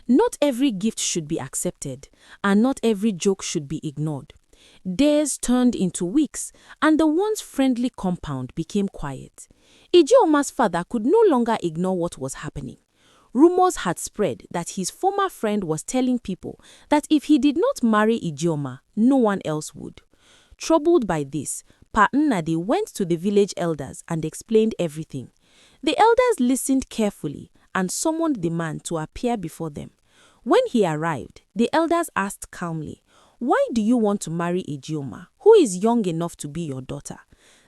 Not every gift should be accepted, and not every joke should be ignored. Days turned into weeks, and the once friendly compound became quiet. Ijioma's father could no longer ignore what was happening. Rumors had spread that his former friend was telling people that if he did not marry Ijeoma, no one else would. Troubled by this, Pa Nnadi went to the village elders and explained everything. The elders listened carefully and summoned the man to appear before them. When he arrived, the elders asked calmly, "Why do you want to marry Ijeoma, who is young enough to be your daughter?"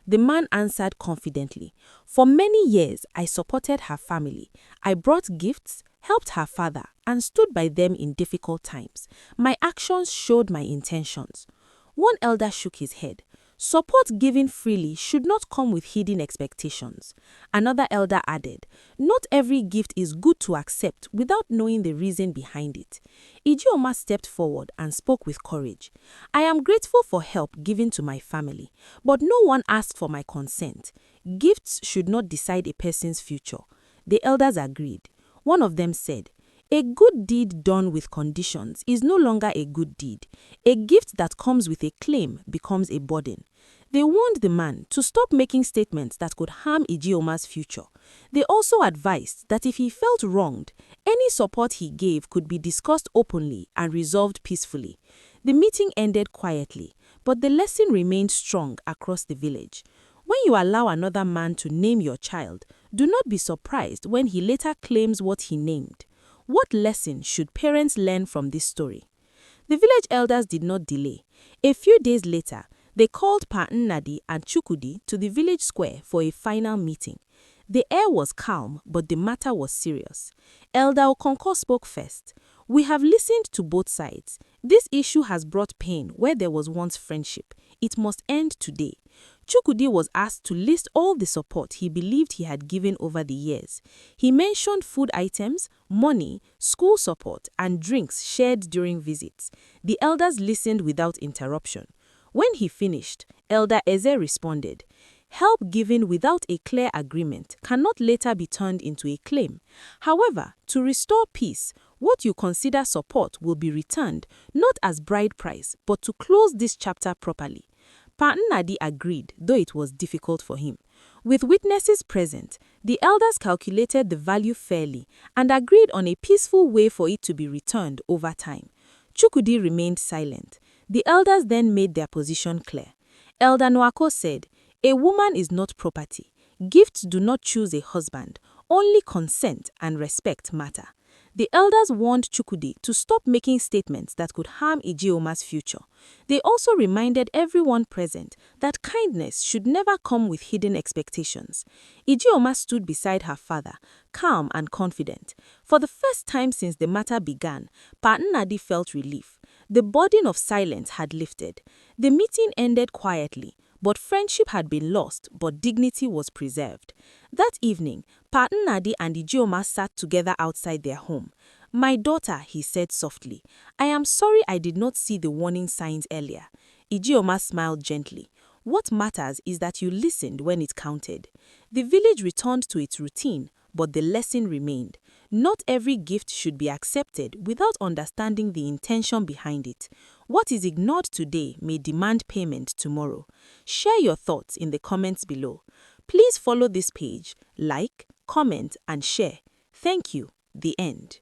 The man answered confidently, "For many years I supported her family. I brought gifts, helped her father, and stood by them in difficult times. My actions showed my intentions." One elder shook his head. Support given freely should not come with hidden expectations. Another elder added, "Not every gift is good to accept without knowing the reason behind it." Ijeoma stepped forward and spoke with courage. "I am grateful for help given to my family, but no one asked for my consent. Gifts should not decide a person's future." The elders agreed. One of them said, "A good deed done with conditions is no longer a good deed. A gift that comes with a claim becomes a burden." They warned the man to stop making statements that could harm Ijioma's future. They also advised that if he felt wronged, any support he gave could be discussed openly and resolved peacefully. The meeting ended quietly, but the lesson remained strong across the village. When you allow another man to name your child, do not be surprised when he later claims what he named. What lesson should parents learn from this story? The village elders did not delay. A few days later, they called Pa Nnadi and Chukwudi to the village square for a final meeting. The air was calm, but the matter was serious. Elder Okonkwo spoke first. "We have listened to both sides. This issue has brought pain where there was once friendship. It must end today." Chukwudi was asked to list all the support he believed he had given over the years. He mentioned food items, money, school support, and drinks shared during visits. The elders listened without interruption. When he finished, Elder Eze responded, "Help given without a clear agreement cannot later be turned into a claim. However, to restore peace, what you consider support will be returned, not as bride price, but to close this chapter properly." Pa Nnadi agreed, though it was difficult for him. With witnesses present, the elders calculated the value fairly and agreed on a peaceful way for it to be returned over time. Chukwudi remained silent. The elders then made their position clear. Elder Nwako said, "A woman is not property. Gifts do not choose a husband. Only consent and respect matter." The elders warned Chukwudi to stop making statements that could harm Ijioma's future. They also reminded everyone present that kindness should never come with hidden expectations. Ijeoma stood beside her father, calm and confident. For the first time since the matter began, Pa Nnadi felt relief. The burden of silence had lifted. The meeting ended quietly, but friendship had been lost, but dignity was preserved. That evening, Pa Nnadi and Ijeoma sat together outside their home. "My daughter," he said softly, "I am sorry I did not see the warning signs earlier." Ijeoma smiled gently. "What matters is that you listened when it counted." The village returned to its routine, but the lesson remained. Not every gift should be accepted without understanding the intention behind it. What is ignored today may demand payment tomorrow. Share your thoughts in the comments below. Please follow this page, like, comment, and share. Thank you. The end.